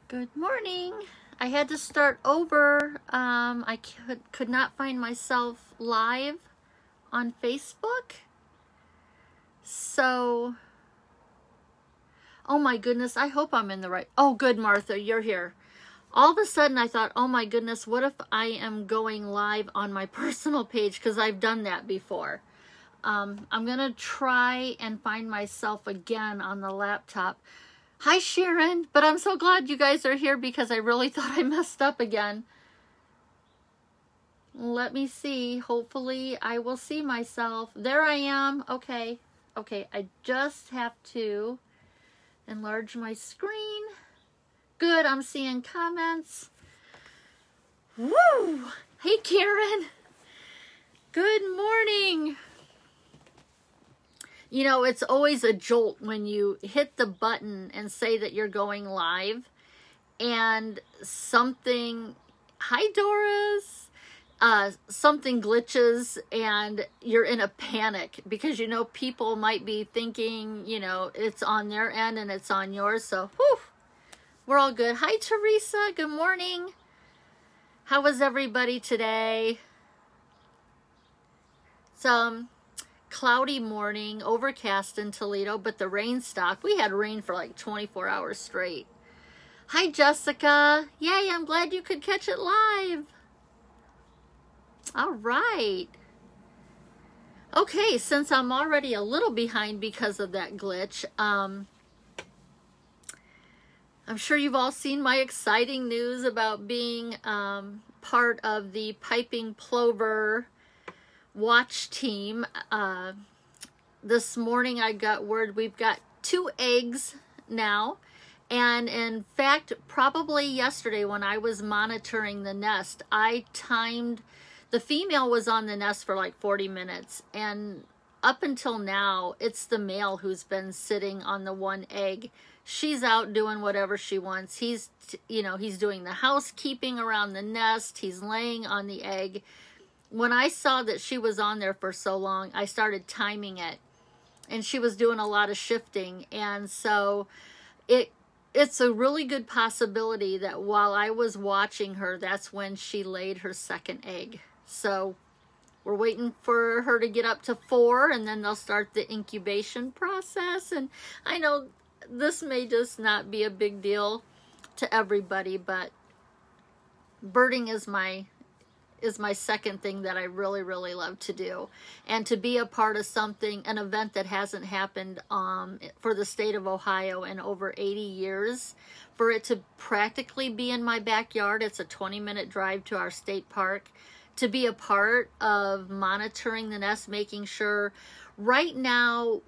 Good morning. I had to start over. I could not find myself live on Facebook. So, oh my goodness, I hope I'm in the right. Oh, good, Martha, you're here. All of a sudden I thought, oh my goodness, what if I am going live on my personal page? Because I've done that before. I'm going to try and find myself again on the laptop. Hi, Sharon, but I'm so glad you guys are here because I really thought I messed up again. Let me see. Hopefully I will see myself. There I am. Okay. Okay, I just have to enlarge my screen. Good, I'm seeing comments. Woo! Hey, Karen. Good morning. You know, it's always a jolt when you hit the button and say that you're going live and something, hi Doris, something glitches and you're in a panic because you know people might be thinking, you know, it's on their end and it's on yours. So, whew, we're all good. Hi Teresa, good morning. How was everybody today? Cloudy morning, overcast in Toledo, but the rain stopped. We had rain for like 24 hours straight. Hi, Jessica. Yay, I'm glad you could catch it live. All right. Okay, since I'm already a little behind because of that glitch, I'm sure you've all seen my exciting news about being part of the Piping Plover watch team. This morning I got word we've got 2 eggs now, and in fact probably yesterday when I was monitoring the nest, I timed the female was on the nest for like 40 minutes, and up until now it's the male who's been sitting on the 1 egg. She's out doing whatever she wants. He's, you know, he's doing the housekeeping around the nest, he's laying on the egg. When I saw that she was on there for so long, I started timing it, and she was doing a lot of shifting, and so it's a really good possibility that while I was watching her, that's when she laid her 2nd egg. So we're waiting for her to get up to 4, and then they'll start the incubation process. And I know this may just not be a big deal to everybody, but birding is my second thing that I really, really love to do. And to be a part of something, an event that hasn't happened for the state of Ohio in over 80 years, for it to practically be in my backyard. It's a 20-minute drive to our state park. To be a part of monitoring the nest, making sure right now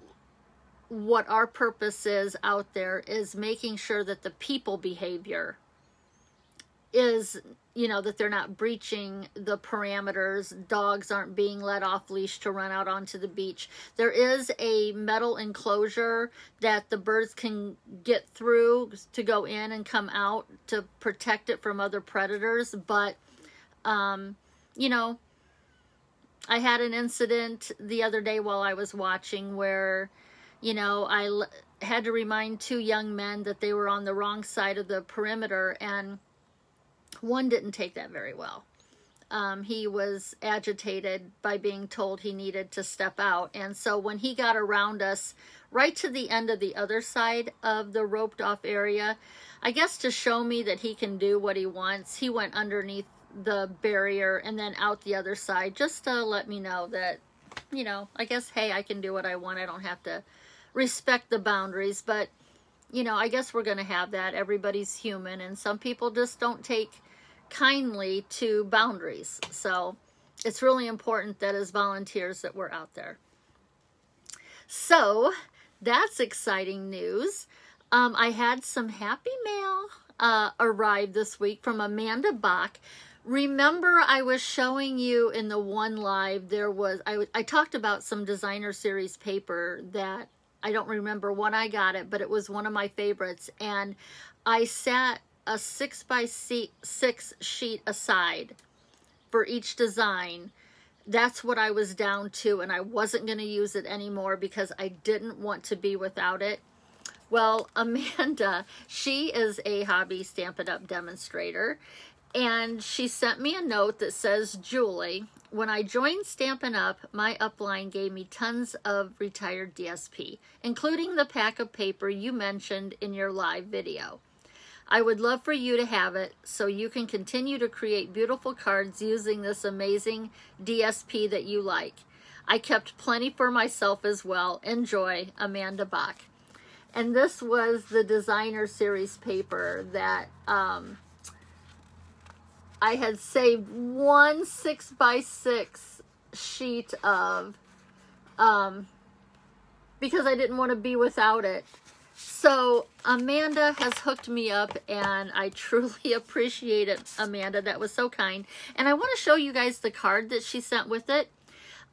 what our purpose is out there is making sure that the people behavior is, you know, that they're not breaching the parameters. Dogs aren't being let off leash to run out onto the beach. There is a metal enclosure that the birds can get through to go in and come out to protect it from other predators. But, you know, I had an incident the other day while I was watching where, you know, I had to remind 2 young men that they were on the wrong side of the perimeter, and one didn't take that very well. He was agitated by being told he needed to step out. And so when he got around us right to the end of the other side of the roped off area, I guess to show me that he can do what he wants, he went underneath the barrier and then out the other side just to let me know that, you know, I guess, hey, I can do what I want. I don't have to respect the boundaries. But, you know, I guess we're going to have that. Everybody's human, and some people just don't take kindly to boundaries. So it's really important that as volunteers that we're out there. So that's exciting news. I had some happy mail arrive this week from Amanda Bach. Remember, I was showing you in the one live, there was, I talked about some designer series paper that I don't remember when I got it, but it was one of my favorites. And I sat a 6x6 sheet aside for each design. That's what I was down to, and I wasn't going to use it anymore because I didn't want to be without it. Well, Amanda, she is a hobby Stampin' Up! Demonstrator, and she sent me a note that says, Julie, when I joined Stampin' Up!, my upline gave me tons of retired DSP, including the pack of paper you mentioned in your live video. I would love for you to have it so you can continue to create beautiful cards using this amazing DSP that you like. I kept plenty for myself as well. Enjoy, Amanda Bach. And this was the designer series paper that I had saved one 6x6 sheet of because I didn't want to be without it. So Amanda has hooked me up, and I truly appreciate it, Amanda. That was so kind. And I want to show you guys the card that she sent with it.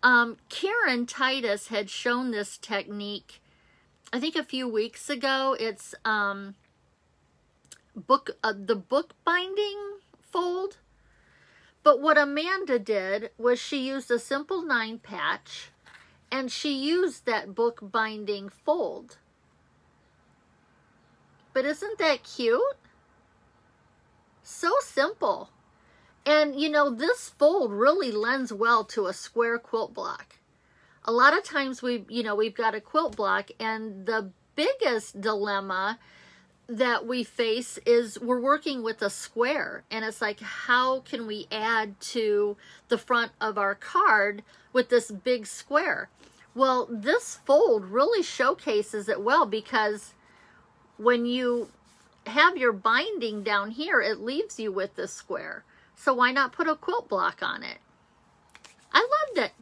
Karen Titus had shown this technique, I think a few weeks ago. It's the book binding fold. But what Amanda did was she used a simple 9 patch, and she used that book binding fold. But isn't that cute? So simple. And you know, this fold really lends well to a square quilt block. A lot of times we've got a quilt block, and the biggest dilemma that we face is we're working with a square, and it's like, how can we add to the front of our card with this big square? Well, this fold really showcases it well, because when you have your binding down here, it leaves you with this square. So why not put a quilt block on it? I loved it.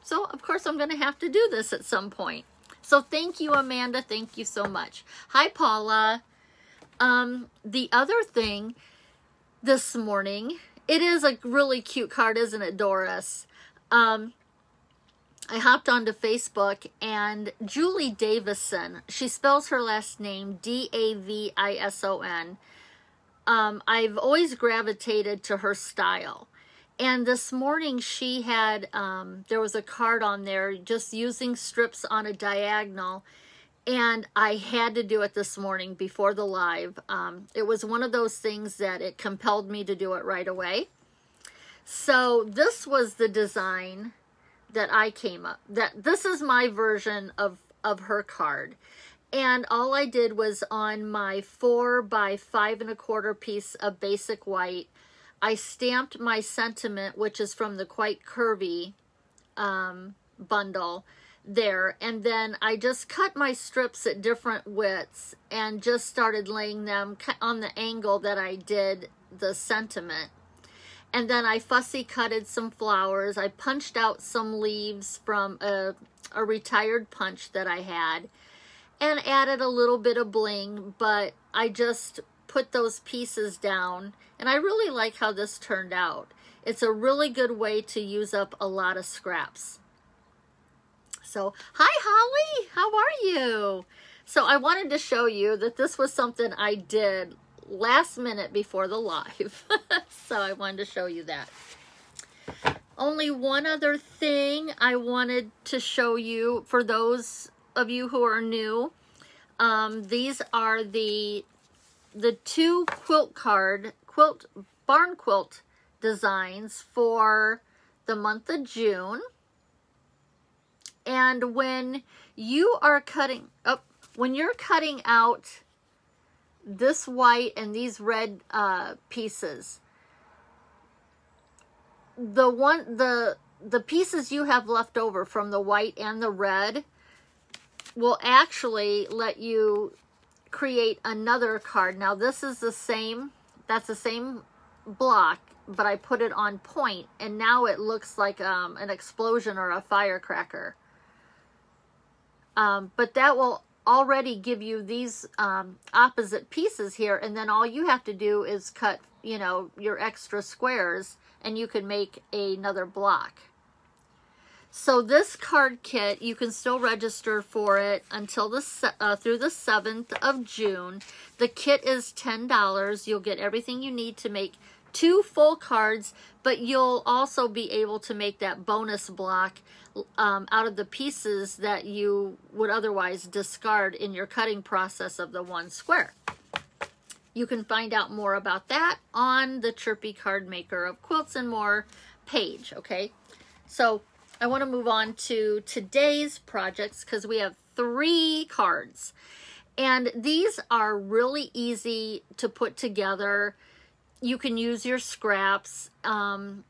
So, of course, I'm going to have to do this at some point. So thank you, Amanda. Thank you so much. Hi, Paula. The other thing this morning, it is a really cute card, isn't it, Doris? I hopped onto Facebook, and Julie Davison, she spells her last name Davison. I've always gravitated to her style. And this morning she had, there was a card on there just using strips on a diagonal, and I had to do it this morning before the live. It was one of those things that it compelled me to do it right away. So this was the design that I came up, this is my version of her card. And all I did was on my 4 by 5 1/4 piece of basic white, I stamped my sentiment, which is from the Quite Curvy bundle there. And then I just cut my strips at different widths and just started laying them on the angle that I did the sentiment. And then I fussy cutted some flowers. I punched out some leaves from a retired punch that I had, and added a little bit of bling, but I just put those pieces down, and I really like how this turned out. It's a really good way to use up a lot of scraps. So, hi Holly, how are you? So I wanted to show you that this was something I did last minute before the live. So I wanted to show you that. Only one other thing I wanted to show you for those of you who are new. These are the 2 barn quilt designs for the month of June. And when you are cutting when you're cutting out this white and these red pieces, the pieces you have left over from the white and the red will actually let you create another card. Now this is the same, that's the same block, but I put it on point, and now it looks like an explosion or a firecracker. But that will already give you these opposite pieces here, and then all you have to do is cut, you know, your extra squares, and you can make another block. So this card kit, you can still register for it until through the 7th of June. The kit is $10. You'll get everything you need to make 2 full cards, but you'll also be able to make that bonus block out of the pieces that you would otherwise discard in your cutting process of the 1 square. You can find out more about that on the Chirpy Card Maker of Quilts and More page, okay? So I want to move on to today's projects because we have 3 cards. And these are really easy to put together. You can use your scraps. The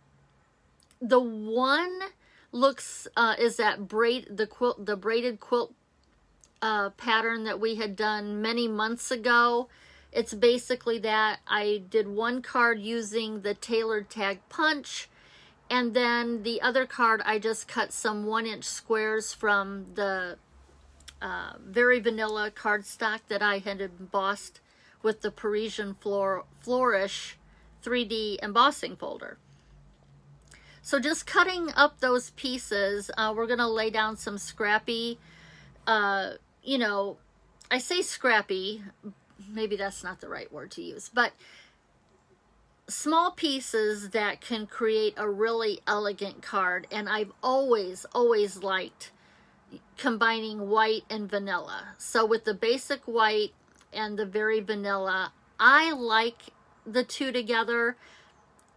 one looks is that the braided quilt pattern that we had done many months ago. It's basically that. I did 1 card using the tailored tag punch, and then the other card I just cut some 1-inch squares from the Very Vanilla cardstock that I had embossed with the Parisian Flourish 3D embossing folder. So just cutting up those pieces, we're going to lay down some scrappy, you know, I say scrappy, maybe that's not the right word to use, but small pieces that can create a really elegant card. And I've always liked combining white and vanilla. So with the basic white and the Very Vanilla, I like the 2 together.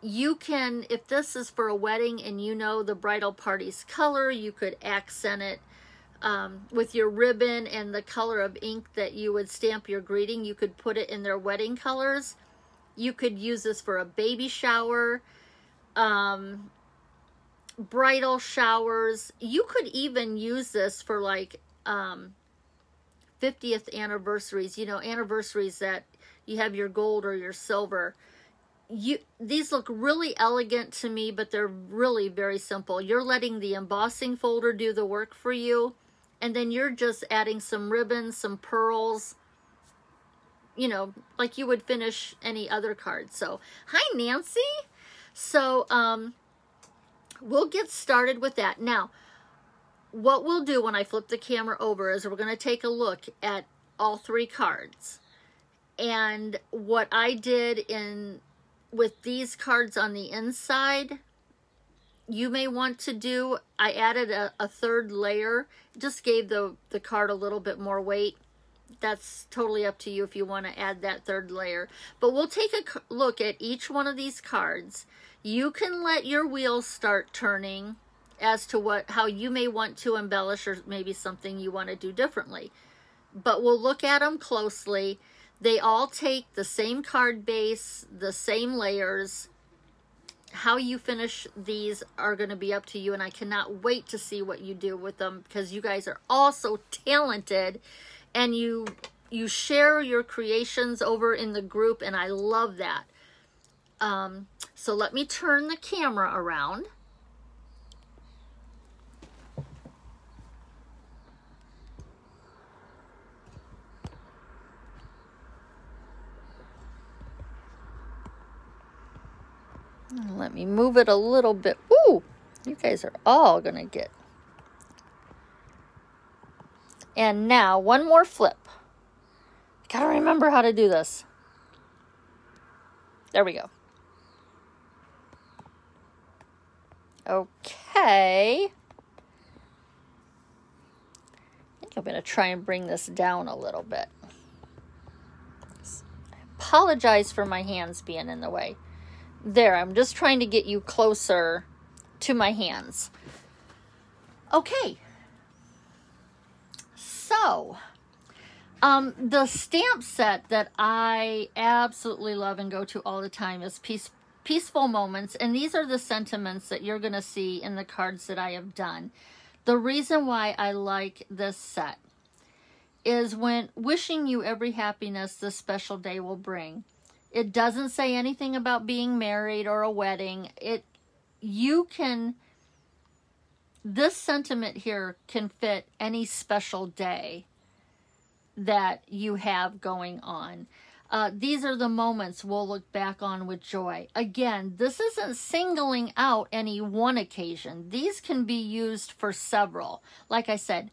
You can, if this is for a wedding and you know the bridal party's color, you could accent it with your ribbon and the color of ink that you would stamp your greeting. You could put it in their wedding colors. You could use this for a baby shower, bridal showers. You could even use this for like 50th anniversaries, you know, anniversaries that you have your gold or your silver. These look really elegant to me, but they're really very simple. You're letting the embossing folder do the work for you, and then you're just adding some ribbons, some pearls, you know, like you would finish any other card. So, hi Nancy. So, we'll get started with that. Now, what we'll do when I flip the camera over is we're going to take a look at all 3 cards. And what I did with these cards on the inside, you may want to do, I added a 3rd layer, just gave the card a little bit more weight. That's totally up to you if you want to add that 3rd layer. But we'll take a look at each one of these cards. You can let your wheels start turning as to how you may want to embellish, or maybe something you want to do differently. But we'll look at them closely. They all take the same card base, the same layers. How you finish these are going to be up to you, and I cannot wait to see what you do with them, because you guys are all so talented, and you share your creations over in the group, and I love that. So let me turn the camera around. Let me move it a little bit. Ooh, you guys are all going to get. And now, one more flip. Gotta remember how to do this. There we go. Okay. I think I'm going to try and bring this down a little bit. I apologize for my hands being in the way. There, I'm just trying to get you closer to my hands. Okay. So, the stamp set that I absolutely love and go to all the time is Peaceful Moments. And these are the sentiments that you're going to see in the cards that I have done. The reason why I like this set is when wishing you every happiness this special day will bring. It doesn't say anything about being married or a wedding. This sentiment here can fit any special day that you have going on. These are the moments we'll look back on with joy. Again, this isn't singling out any one occasion. These can be used for several. Like I said,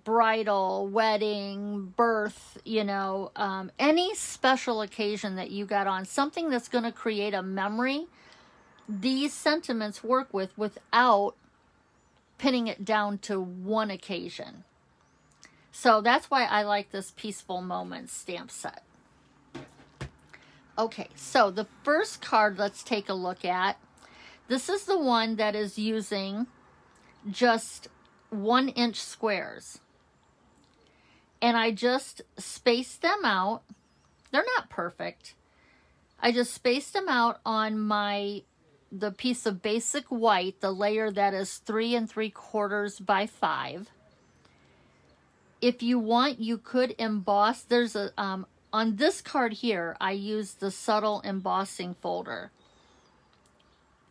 bridal, wedding, birth, you know, any special occasion that you got on, something that's going to create a memory, these sentiments work with without pinning it down to one occasion. So that's why I like this Peaceful Moments stamp set. Okay, so the first card let's take a look at. This is the one that is using just 1-inch squares. And I just spaced them out. They're not perfect. I just spaced them out on the piece of basic white, the layer that is 3 3/4 by 5. If you want, you could emboss. There's a on this card here, I used the subtle embossing folder.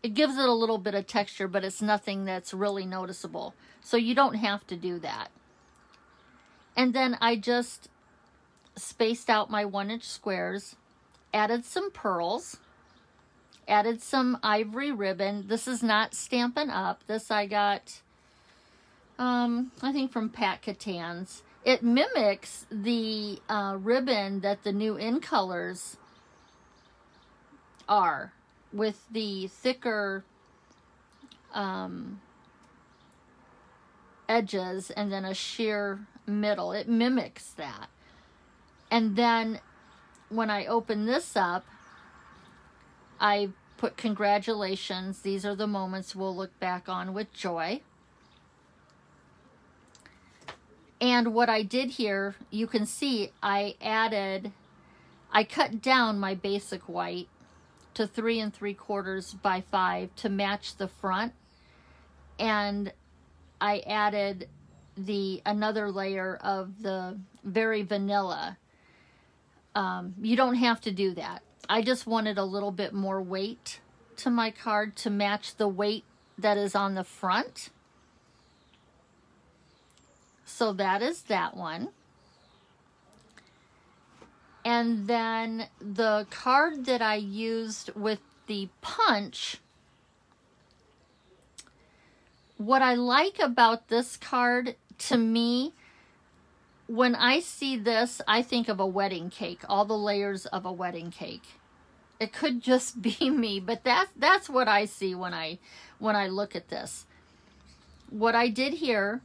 It gives it a little bit of texture, but it's nothing that's really noticeable. So you don't have to do that. And then I just spaced out my 1-inch squares, added some pearls, added some ivory ribbon. This is not Stampin' Up. This I got, I think from Pat Catan's. It mimics the ribbon that the new In Colors are, with the thicker edges and then a sheer middle. It mimics that. And then when I open this up, I put congratulations. These are the moments we'll look back on with joy. And what I did here, you can see I cut down my basic white to 3 3/4 by 5 to match the front. And I added another layer of the very vanilla. You don't have to do that. I just wanted a little bit more weight to my card to match the weight that is on the front. So that is that one. And then the card that I used with the punch, what I like about this card, to me, when I see this, I think of a wedding cake, all the layers of a wedding cake. It could just be me, but that's what I see when I look at this. What I did here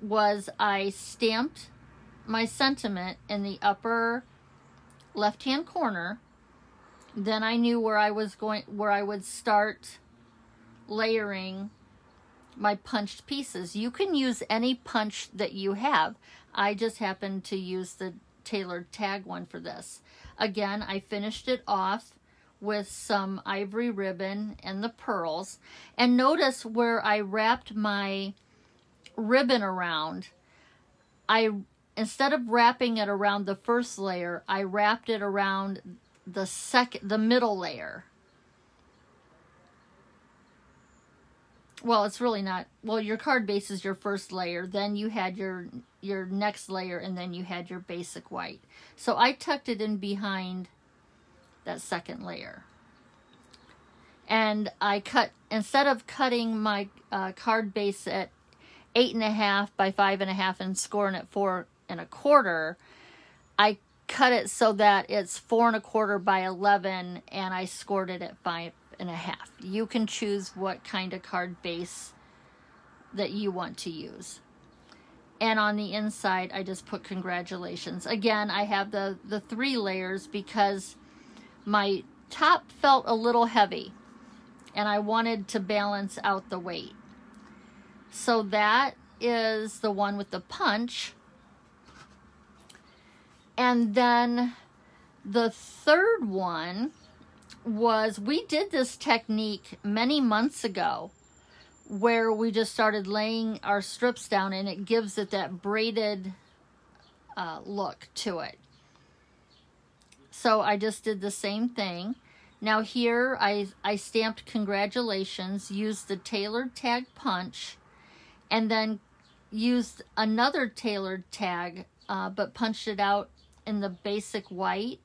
was I stamped my sentiment in the upper left-hand corner. Then I knew where I would start layering my punched pieces. You can use any punch that you have. I just happened to use the tailored tag one for this. Again, I finished it off with some ivory ribbon and the pearls. And notice where I wrapped my ribbon around, instead of wrapping it around the first layer, I wrapped it around the middle layer. Well, it's really not. Well, your card base is your first layer, then you had your next layer, and then you had your basic white. So I tucked it in behind that second layer. And I instead of cutting my card base at 8.5 by 5.5 and scoring it 4 1/4, I cut it so that it's 4 1/4 by 11, and I scored it at 5.5. You can choose what kind of card base that you want to use. And on the inside, I just put congratulations. Again, I have the 3 layers because my top felt a little heavy, and I wanted to balance out the weight. So that is the one with the punch. And then the third one was, we did this technique many months ago where we just started laying our strips down, and it gives it that braided look to it. So I just did the same thing. Now here I stamped congratulations, used the tailored tag punch, and then used another tailored tag, but punched it out in the basic white,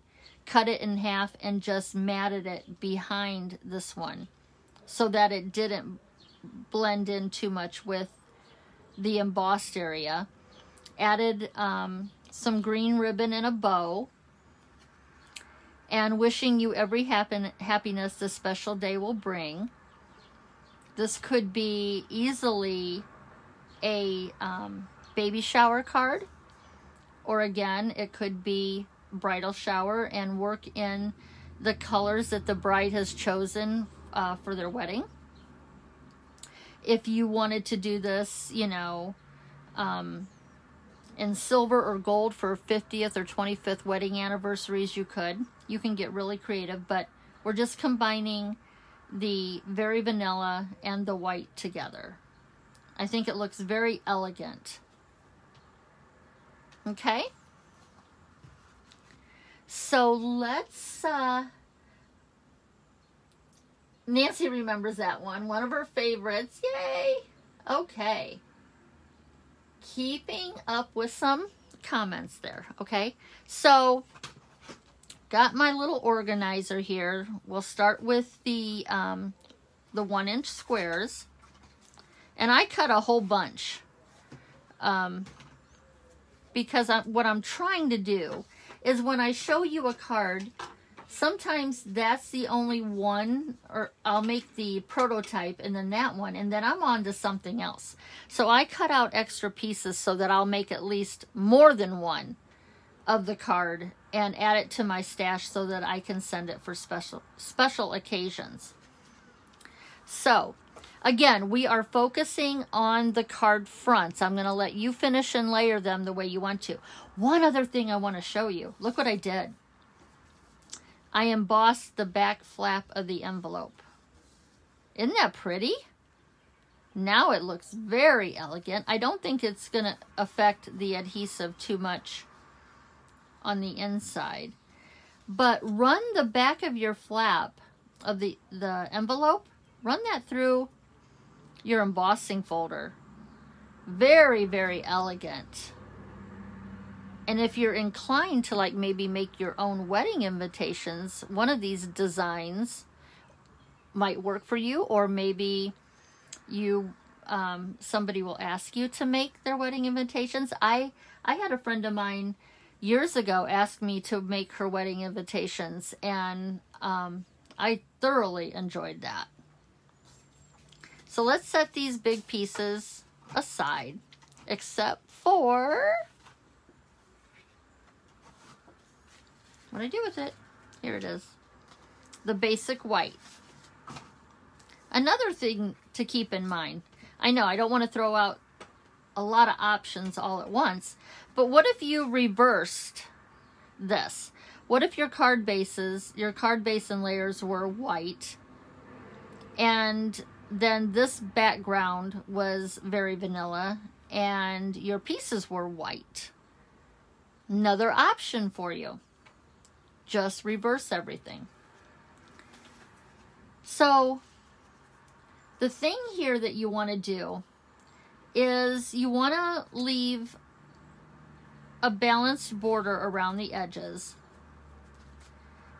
cut it in half, and just matted it behind this one so that it didn't blend in too much with the embossed area. added some green ribbon and a bow, and wishing you every happiness this special day will bring. This could be easily a baby shower card, or again, it could be bridal shower and work in the colors that the bride has chosen for their wedding. If you wanted to do this, you know, in silver or gold for 50th or 25th wedding anniversaries, you could. You can get really creative, but we're just combining the very vanilla and the white together. I think it looks very elegant. Okay? So let's, Nancy remembers that one of her favorites. Yay! Okay. Keeping up with some comments there, okay? So, got my little organizer here. We'll start with the 1-inch squares. And I cut a whole bunch. Because what I'm trying to do is when I show you a card, sometimes that's the only one, or I'll make the prototype and then that one, and then I'm on to something else. So I cut out extra pieces so that I'll make at least more than one of the card and add it to my stash so that I can send it for special occasions. So, again, we are focusing on the card fronts. I'm going to let you finish and layer them the way you want to. One other thing I want to show you. Look what I did. I embossed the back flap of the envelope. Isn't that pretty? Now it looks very elegant. I don't think it's going to affect the adhesive too much on the inside. But run the back of your flap of the envelope, run that through your embossing folder. Very, very elegant. And if you're inclined to like maybe make your own wedding invitations, one of these designs might work for you, or maybe you somebody will ask you to make their wedding invitations. I had a friend of mine years ago ask me to make her wedding invitations, and I thoroughly enjoyed that. So let's set these big pieces aside, except for, what do I do with it? Here it is. The basic white. Another thing to keep in mind, I know I don't want to throw out a lot of options all at once, but what if you reversed this? What if your card base and layers were white, and then this background was very vanilla, and your pieces were white? Another option for you. Just reverse everything. So, the thing here that you want to do is you want to leave a balanced border around the edges.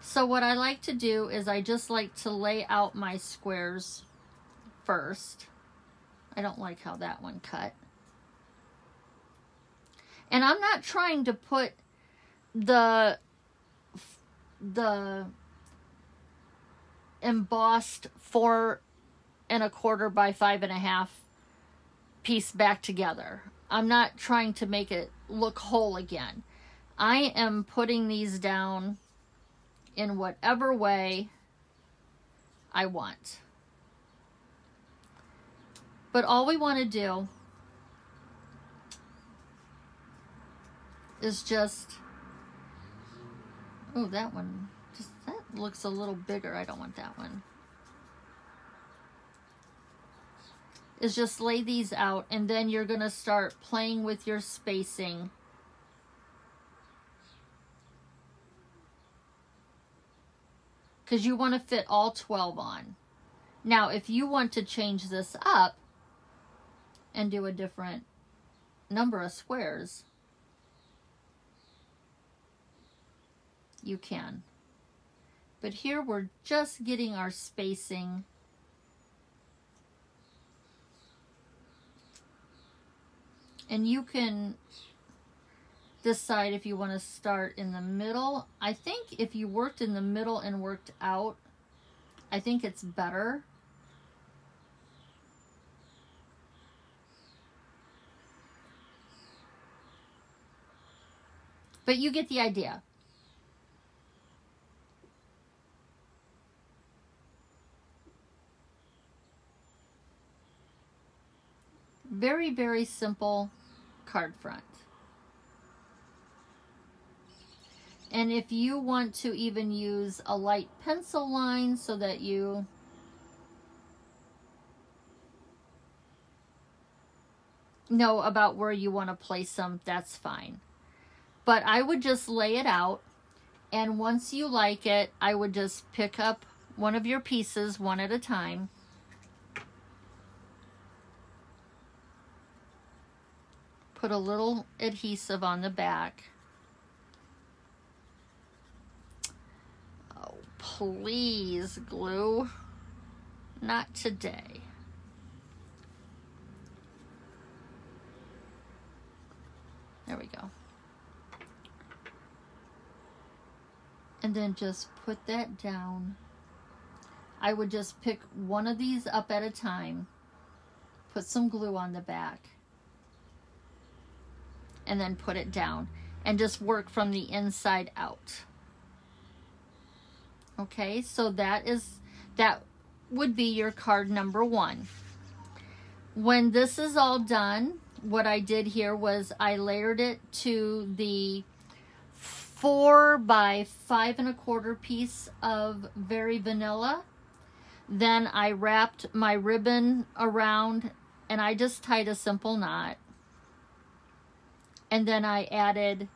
So what I like to do is I just like to lay out my squares first. I don't like how that one cut. And I'm not trying to put the embossed 4 1/4 by 5 1/2 piece back together. I'm not trying to make it look whole again. I am putting these down in whatever way I want. But all we want to do is just, oh, that one, that looks a little bigger. I don't want that one. Is just lay these out, and then you're going to start playing with your spacing. Because you want to fit all 12 on. Now, if you want to change this up and do a different number of squares, you can. But here we're just getting our spacing . And you can decide if you want to start in the middle. I think if you worked in the middle and worked out, I think it's better. But you get the idea. Very, very simple card front. And if you want to even use a light pencil line so that you know about where you want to place them, that's fine. But I would just lay it out, and once you like it, I would just pick up one of your pieces one at a time. Put a little adhesive on the back. Oh, please, glue. Not today. There we go. And then just put that down. I would just pick one of these up at a time. Put some glue on the back. And then put it down. And just work from the inside out. Okay, so that would be your card number 1. When this is all done, what I did here was I layered it to the 4 by 5 1/4 piece of Very Vanilla. Then I wrapped my ribbon around and I just tied a simple knot. And then I added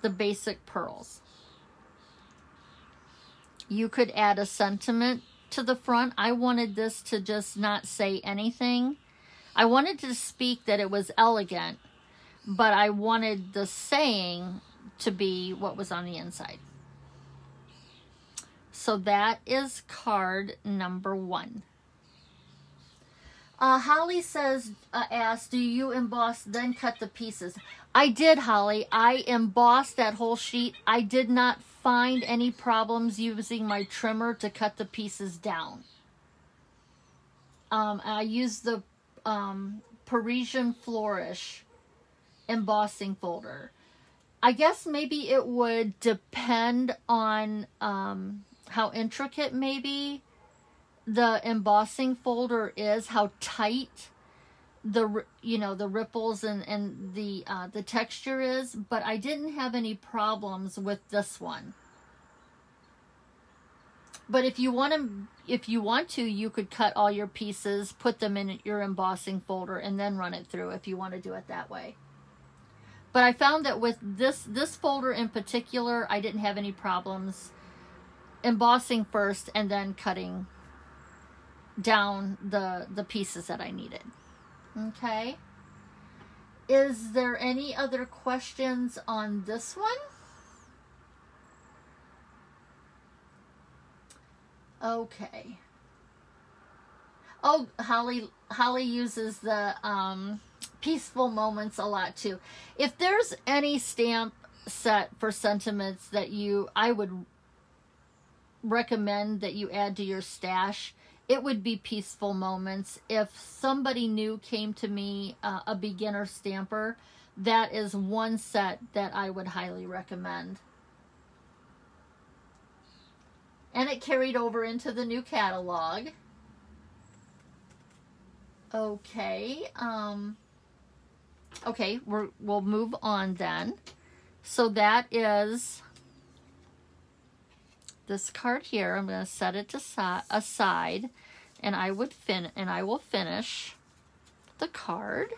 the basic pearls. You could add a sentiment to the front. I wanted this to just not say anything. I wanted to speak that it was elegant, but I wanted the saying to be what was on the inside. So that is card number 1. Holly says, asked, do you emboss then cut the pieces? I did, Holly. I embossed that whole sheet. I did not find any problems using my trimmer to cut the pieces down. I used the Parisian Flourish embossing folder. I guess maybe it would depend on how intricate maybe the embossing folder is, how tight the ripples and the texture is, but I didn't have any problems with this one. But if you want to, you could cut all your pieces, put them in your embossing folder, and then run it through if you want to do it that way. But I found that with this folder in particular, I didn't have any problems embossing first and then cutting down the pieces that I needed. Okay. Is there any other questions on this one? Okay. Oh, Holly uses the peaceful moments a lot too. If there's any stamp set for sentiments that I would recommend that you add to your stash, it would be peaceful moments. If somebody new came to me, a beginner stamper, that is one set that I would highly recommend. And it carried over into the new catalog. Okay. Okay, we'll move on then. So that is this card here. I'm going to set it aside, and I will finish the card.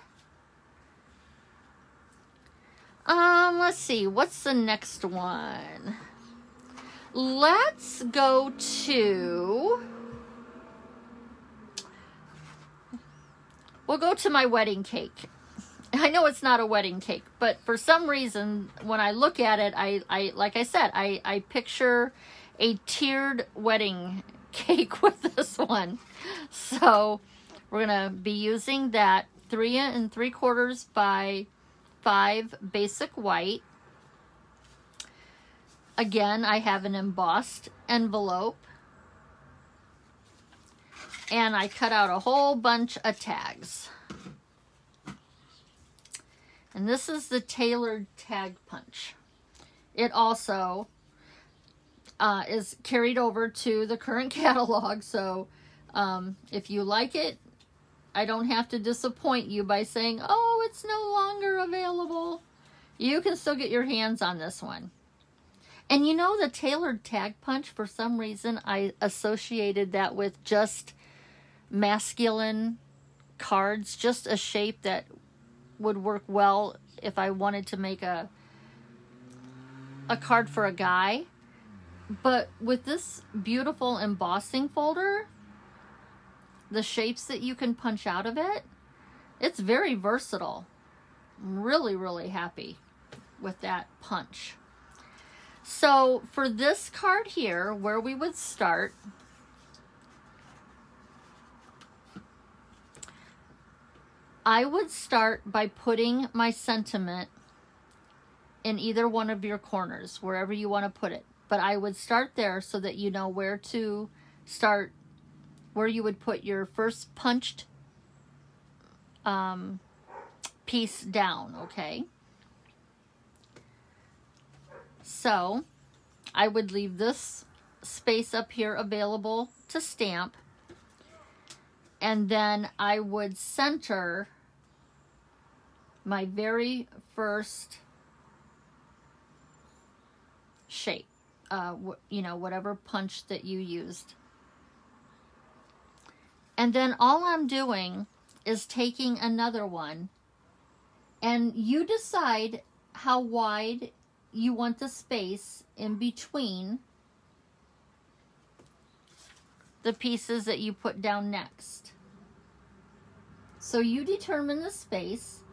Let's see, what's the next one? Let's go to, we'll go to my wedding cake. I know it's not a wedding cake, but for some reason, when I look at it, I like I said, I picture a tiered wedding cake with this one. So we're going to be using that 3 3/4 by 5 basic white. Again, I have an embossed envelope. And I cut out a whole bunch of tags. And this is the tailored tag punch. It also is carried over to the current catalog. So if you like it, I don't have to disappoint you by saying, oh, it's no longer available. You can still get your hands on this one. And you know, the tailored tag punch, for some reason, I associated that with just masculine cards, just a shape that would work well if I wanted to make a card for a guy. But with this beautiful embossing folder, the shapes that you can punch out of it, it's very versatile. I'm really, really happy with that punch. So for this card here, where we would start, I would start by putting my sentiment in either one of your corners, wherever you want to put it. But I would start there so that you know where to start, where you would put your first punched piece down, okay? So I would leave this space up here available to stamp. And then I would center my very first shape, you know, whatever punch that you used. And then all I'm doing is taking another one, and you decide how wide you want the space in between the pieces that you put down next. So you determine the space,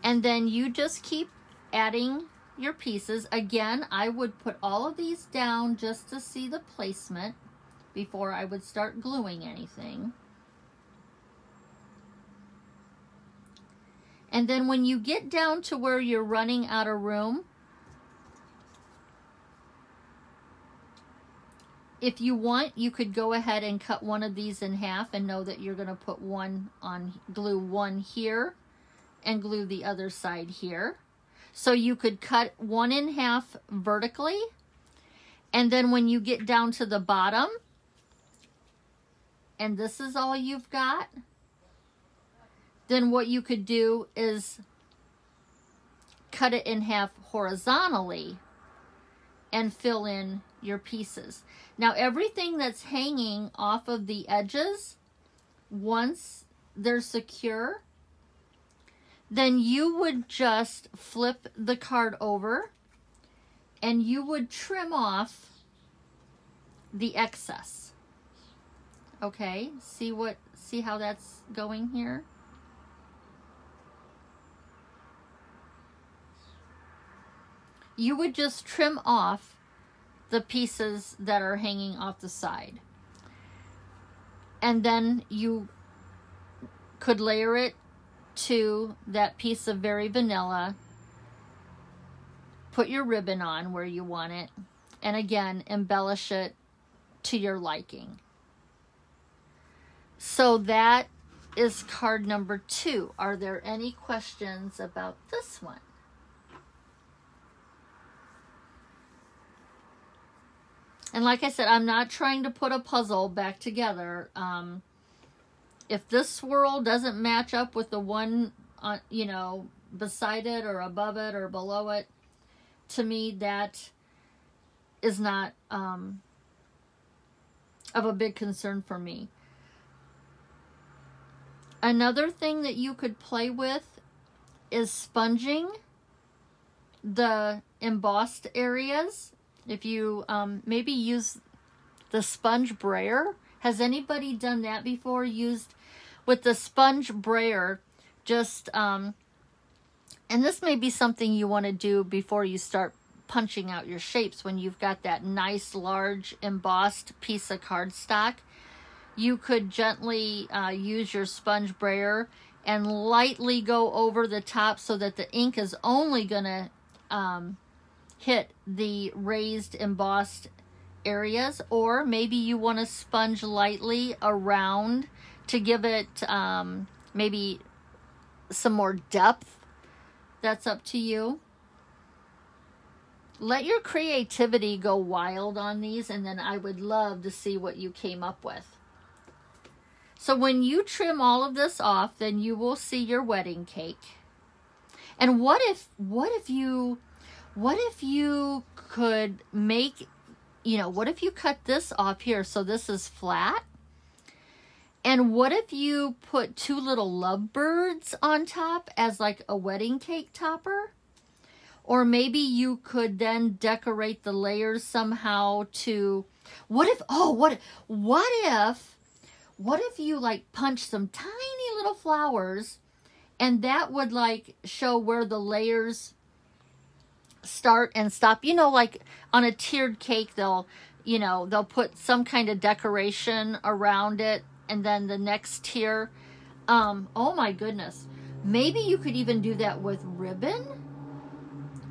and then you just keep adding your pieces. Again, I would put all of these down just to see the placement before I would start gluing anything. And then when you get down to where you're running out of room, if you want, you could go ahead and cut one of these in half and know that you're going to put one on, glue one here and glue the other side here. So you could cut one in half vertically, and then when you get down to the bottom, and this is all you've got, then what you could do is cut it in half horizontally and fill in your pieces. Now everything that's hanging off of the edges, once they're secure, then you would just flip the card over and you would trim off the excess. Okay, see how that's going here? You would just trim off the pieces that are hanging off the side. And then you could layer it to that piece of Very Vanilla. Put your ribbon on where you want it. And again, embellish it to your liking. So that is card number 2. Are there any questions about this one? And like I said, I'm not trying to put a puzzle back together. If this swirl doesn't match up with the one, you know, beside it or above it or below it, to me that is not of a big concern for me. Another thing that you could play with is sponging the embossed areas. If you maybe use the sponge brayer. Has anybody done that before? Used with the sponge brayer, just, and this may be something you want to do before you start punching out your shapes. When you've got that nice large embossed piece of cardstock, you could gently use your sponge brayer and lightly go over the top so that the ink is only going to hit the raised embossed areas, or maybe you want to sponge lightly around to give it maybe some more depth. That's up to you. Let your creativity go wild on these, and then I would love to see what you came up with. So when you trim all of this off, then you will see your wedding cake. And what if you could make, what if you cut this off here so this is flat? And what if you put 2 little lovebirds on top as like a wedding cake topper? Or maybe you could then decorate the layers somehow to, what if you like punch some tiny little flowers, and that would like show where the layers start and stop. Like on a tiered cake, they'll put some kind of decoration around it, and then the next tier. Oh my goodness. Maybe you could even do that with ribbon.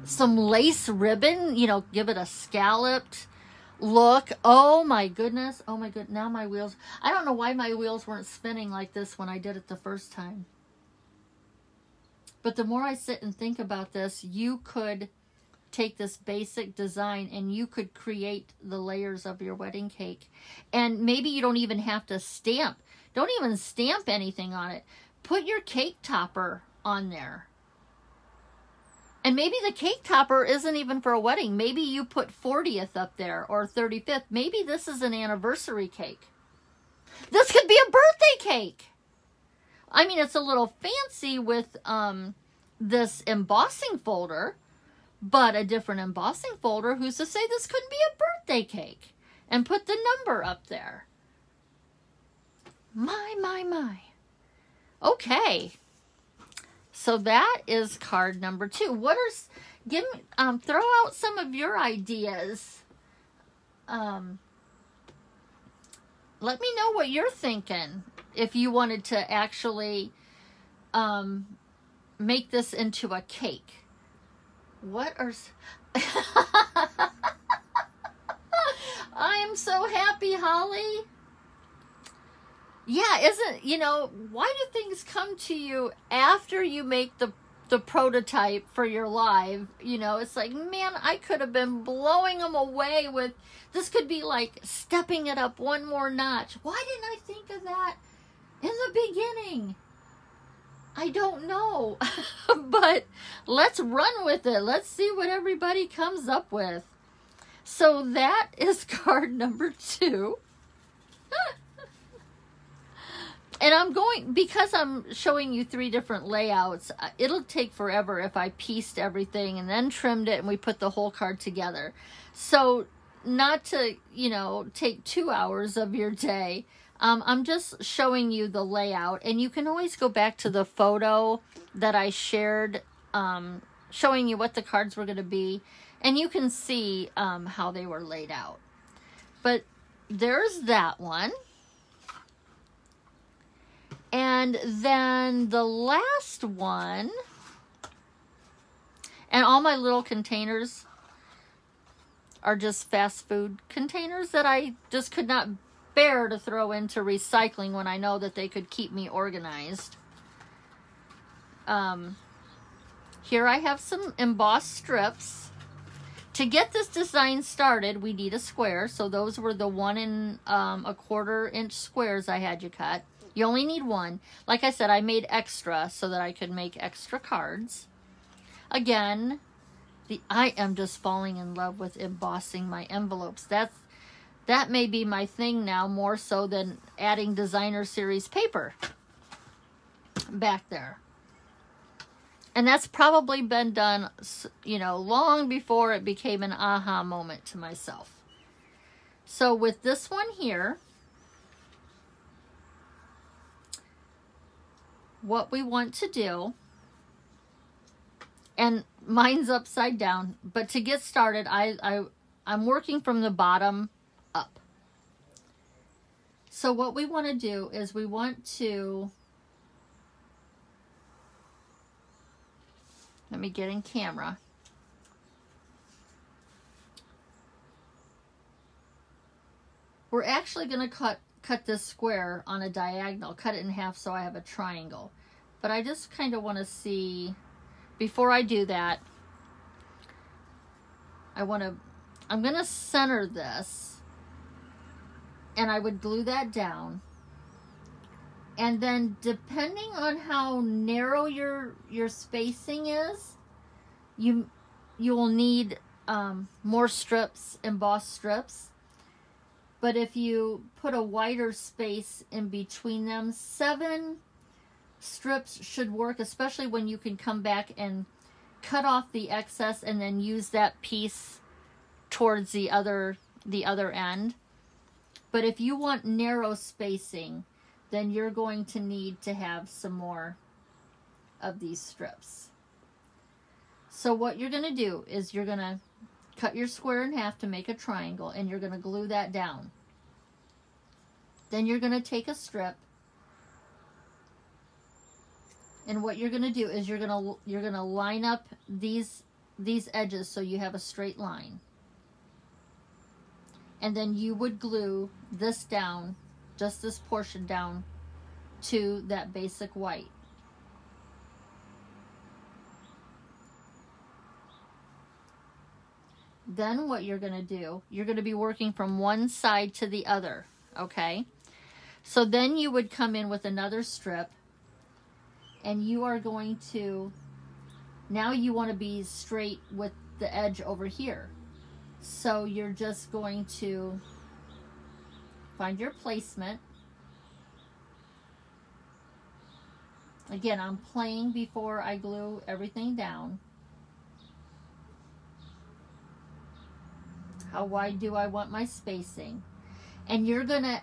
Some lace ribbon, give it a scalloped look. Oh my goodness. Oh my goodness. Now my wheels. I don't know why my wheels weren't spinning like this when I did it the first time. But the more I sit and think about this, you could take this basic design and you could create the layers of your wedding cake. And maybe you don't even have to stamp. Don't even stamp anything on it. Put your cake topper on there. And maybe the cake topper isn't even for a wedding. Maybe you put 40th up there or 35th. Maybe this is an anniversary cake. This could be a birthday cake. I mean, it's a little fancy with this embossing folder, but a different embossing folder. Who's to say this couldn't be a birthday cake? And put the number up there. My. Okay. So that is card number 2. Throw out some of your ideas. Let me know what you're thinking. If you wanted to actually make this into a cake. I am so happy, Holly. Yeah, why do things come to you after you make the prototype for your live? It's like, man, I could have been blowing them away with, this could be like stepping it up one more notch. Why didn't I think of that in the beginning? I don't know, but let's run with it. Let's see what everybody comes up with. So that is card number 2. And because I'm showing you 3 different layouts, it'll take forever if I pieced everything and then trimmed it and we put the whole card together. So not to, take 2 hours of your day, I'm just showing you the layout. And you can always go back to the photo that I shared, showing you what the cards were going to be. And you can see how they were laid out. But there's that one. And then the last one, and all my little containers are just fast food containers that I just could not bear to throw into recycling when I know that they could keep me organized. Here I have some embossed strips. To get this design started, we need a square. So those were the 1 1/4 inch squares I had you cut. You only need 1. Like I said, I made extra so that I could make extra cards. Again, I am just falling in love with embossing my envelopes. That may be my thing now, more so than adding designer series paper back there. And that's probably been done, long before it became an aha moment to myself. So with this one here, what we want to do, and mine's upside down, but to get started, I'm working from the bottom up. So what we want to do is we want to, let me get in camera. we're actually going to cut this square on a diagonal, cut it in half so I have a triangle. But I just kind of want to see, before I do that, I'm going to center this, and I would glue that down. And then depending on how narrow your spacing is, you will need more strips, embossed strips. But if you put a wider space in between them, 7 strips should work, especially when you can come back and cut off the excess and then use that piece towards the other end. But if you want narrow spacing, then you're going to need to have some more of these strips. So what you're going to do is you're going to cut your square in half to make a triangle, and you're going to glue that down. Then you're going to take a strip, and what you're going to do is you're going to line up these edges so you have a straight line. And then you would glue this down, just this portion down, to that basic white. Then what you're going to do, you're going to be working from one side to the other, okay? So then you would come in with another strip, and you are going to, now you want to be straight with the edge over here. So you're just going to find your placement. Again, I'm playing before I glue everything down. How wide do I want my spacing? And you're going to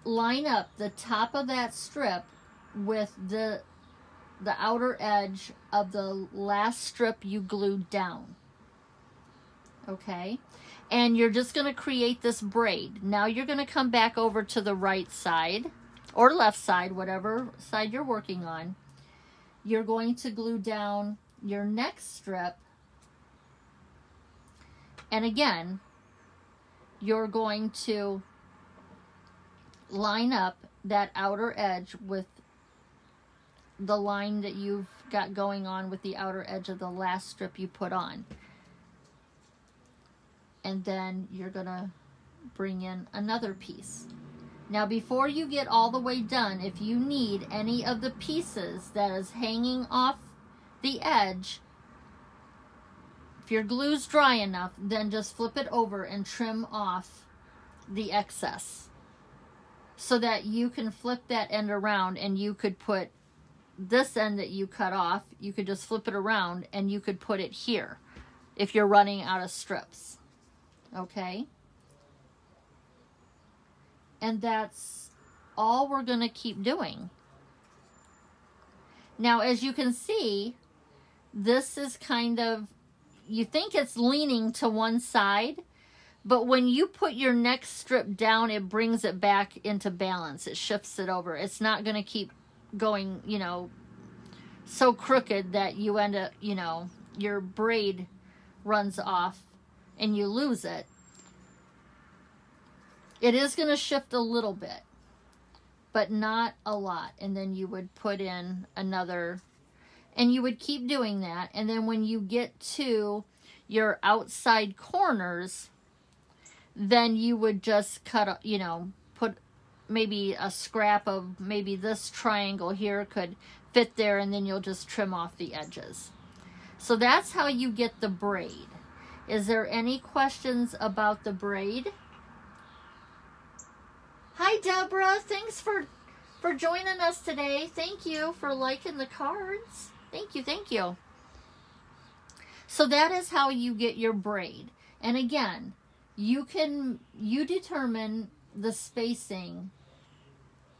line up the top of that strip with the outer edge of the last strip you glued down. Okay? And you're just going to create this braid. Now you're going to come back over to the right side or left side, whatever side you're working on. You're going to glue down your next strip. And again, you're going to line up that outer edge with the line that you've got going on with the outer edge of the last strip you put on. And then you're going to bring in another piece. Now before you get all the way done, if you need any of the pieces that is hanging off the edge, if your glue's dry enough, then just flip it over and trim off the excess so that you can flip that end around, and you could put this end that you cut off, you could just flip it around and you could put it here if you're running out of strips. Okay? And that's all we're going to keep doing. Now, as you can see, this is kind of, you think it's leaning to one side, but when you put your next strip down, it brings it back into balance. It shifts it over. It's not going to keep going, you know, so crooked that you end up, you know, your braid runs off and you lose it. It is going to shift a little bit, but not a lot. And then you would put in another, and you would keep doing that. And then when you get to your outside corners, then you would just cut, you know, put maybe a scrap of maybe this triangle here could fit there, and then you'll just trim off the edges. So that's how you get the braid. Is there any questions about the braid? Hi, Deborah. Thanks for joining us today. Thank you for liking the cards. Thank you, thank you. So that is how you get your braid. And again, you determine the spacing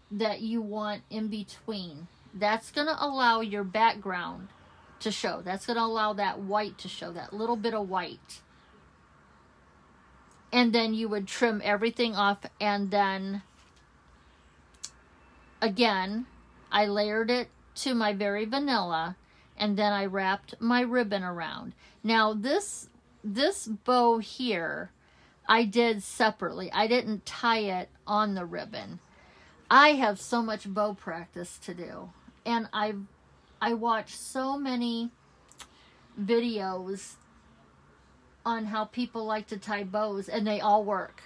that you want in between. That's going to allow your background to show. That's going to allow that white to show, that little bit of white. And then you would trim everything off, and then again, I layered it to my very vanilla, and then I wrapped my ribbon around. Now this bow here, I did separately. I didn't tie it on the ribbon. I have so much bow practice to do. And I watch so many videos on how people like to tie bows, and they all work.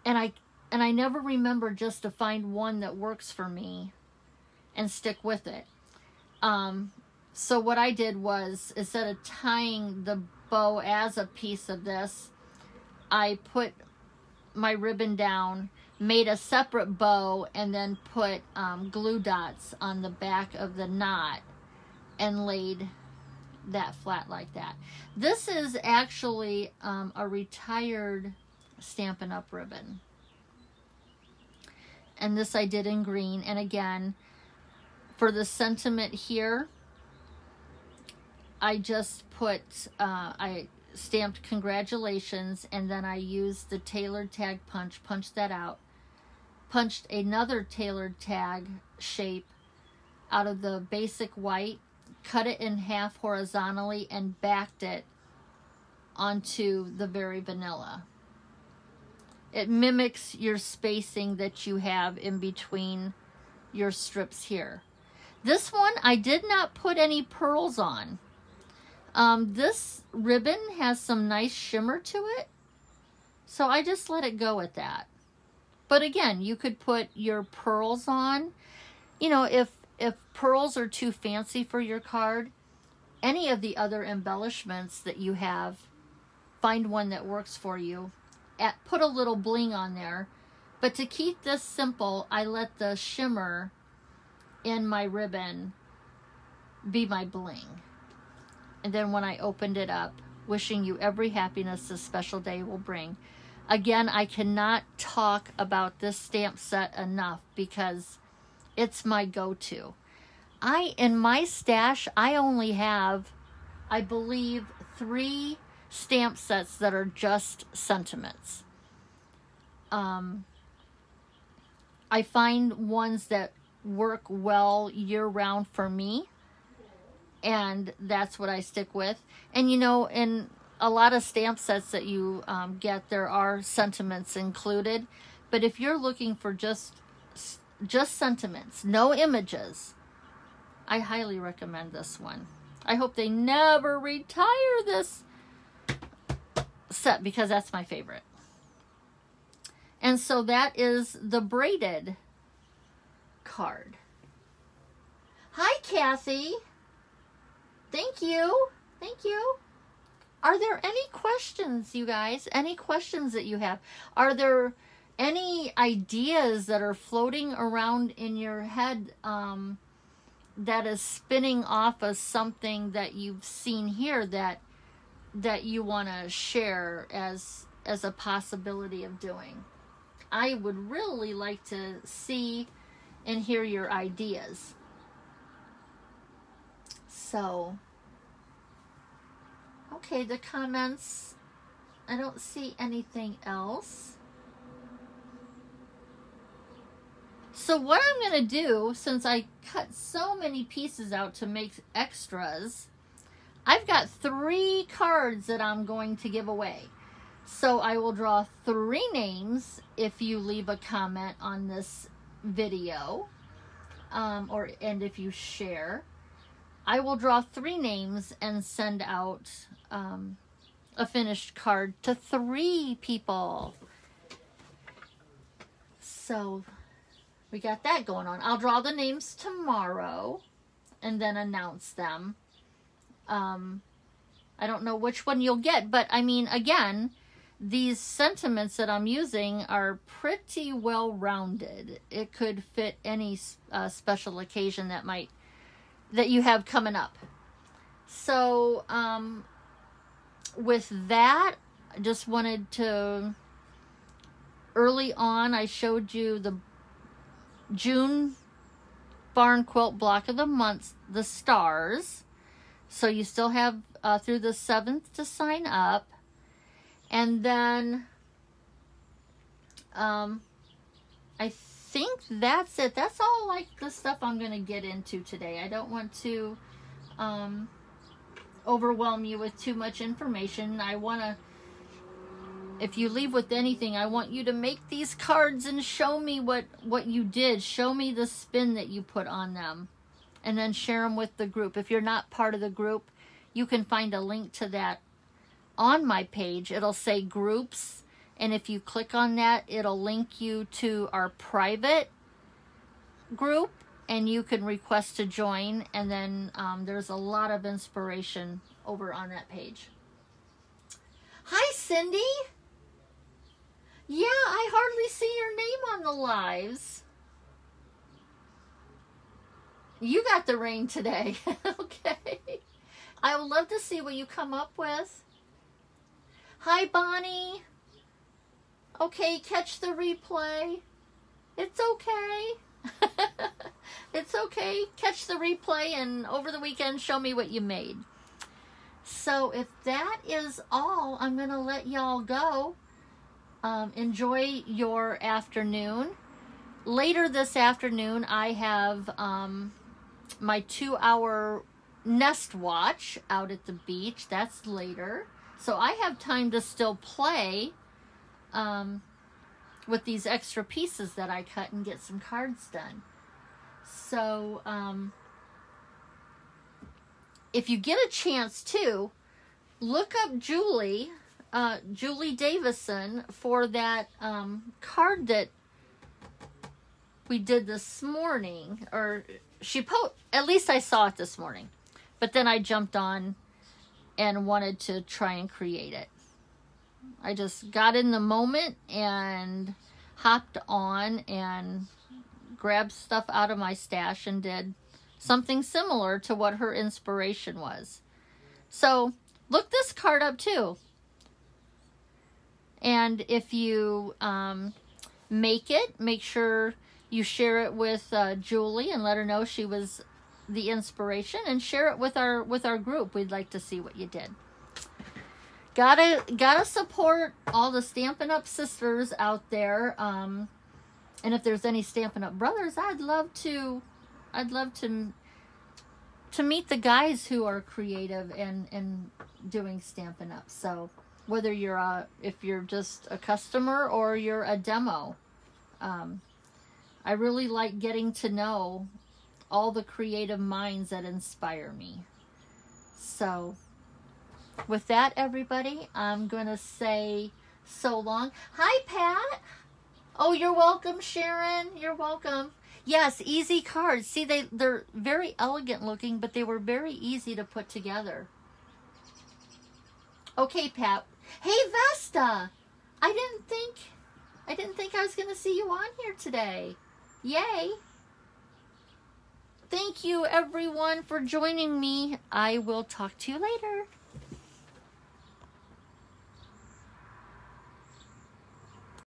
And I never remember just to find one that works for me and stick with it. So what I did was, instead of tying the bow as a piece of this, I put my ribbon down, made a separate bow, and then put glue dots on the back of the knot and laid that flat like that. This is actually a retired Stampin' Up! Ribbon. And this I did in green. And again, for the sentiment here, I just put, I stamped congratulations, and then I used the tailored tag punch, punched that out, punched another tailored tag shape out of the basic white, cut it in half horizontally, and backed it onto the very vanilla. It mimics your spacing that you have in between your strips here. This one, I did not put any pearls on. This ribbon has some nice shimmer to it, so I just let it go at that. But again, you could put your pearls on. You know, if pearls are too fancy for your card, any of the other embellishments that you have, find one that works for you. Put a little bling on there. But to keep this simple, I let the shimmer in my ribbon be my bling. And then when I opened it up, wishing you every happiness this special day will bring. Again, I cannot talk about this stamp set enough because it's my go-to. In my stash, I only have, I believe, 3 stamp sets that are just sentiments. I find ones that work well year-round for me, and that's what I stick with. And you know, in a lot of stamp sets that you get, there are sentiments included. But if you're looking for just sentiments, no images, I highly recommend this one. I hope they never retire this set because that's my favorite. And so that is the braided card. Hi, Kathy. Thank you. Thank you. Are there any questions, you guys? Any questions that you have? Are there any ideas that are floating around in your head that is spinning off of something that you've seen here that you want to share as a possibility of doing? I would really like to see and hear your ideas. So, okay, the comments, I don't see anything else. So what I'm going to do, since I cut so many pieces out to make extras, I've got 3 cards that I'm going to give away. So I will draw 3 names if you leave a comment on this video, and if you share. I will draw 3 names and send out a finished card to 3 people. So we got that going on. I'll draw the names tomorrow and then announce them. I don't know which one you'll get, but I mean, again, these sentiments that I'm using are pretty well rounded. It could fit any special occasion that you have coming up. So with that, I just wanted to, early on I showed you the June Barn Quilt Block of the Month, the stars. So you still have through the 7th to sign up. And then I think that's it. That's all like the stuff I'm going to get into today. I don't want to overwhelm you with too much information. I want to if you leave with anything, I want you to make these cards and show me what you did. Show me the spin that you put on them. And then share them with the group. If you're not part of the group, you can find a link to that on my page. It'll say groups. And if you click on that, it'll link you to our private group. And you can request to join. And then there's a lot of inspiration over on that page. Hi, Cindy. Yeah, I hardly see your name on the lives. You got the rain today. Okay. I would love to see what you come up with. Hi, Bonnie. Okay, catch the replay. It's okay. It's okay. Catch the replay and over the weekend show me what you made. So if that is all, I'm going to let y'all go. Enjoy your afternoon. Later this afternoon, I have my 2-hour nest watch out at the beach. That's later. So I have time to still play with these extra pieces that I cut and get some cards done. So if you get a chance to, look up Julie Davison for that card that we did this morning, or at least I saw it this morning, but then I jumped on and wanted to try and create it. I just got in the moment and hopped on and grabbed stuff out of my stash and did something similar to what her inspiration was. So look this card up too. And if you make sure you share it with Julie and let her know she was the inspiration, and share it with our group. We'd like to see what you did. Gotta support all the Stampin' Up! Sisters out there. And if there's any Stampin' Up! Brothers, I'd love to meet the guys who are creative and doing Stampin' Up! So whether if you're just a customer or you're a demo, I really like getting to know all the creative minds that inspire me. So with that, everybody, I'm going to say so long. Hi, Pat. Oh, you're welcome, Sharon. You're welcome. Yes, easy cards. See, they're very elegant looking, but they were very easy to put together. Okay, Pat. Hey, Vesta. I didn't think I was going to see you on here today. Yay. Thank you, everyone, for joining me. I will talk to you later.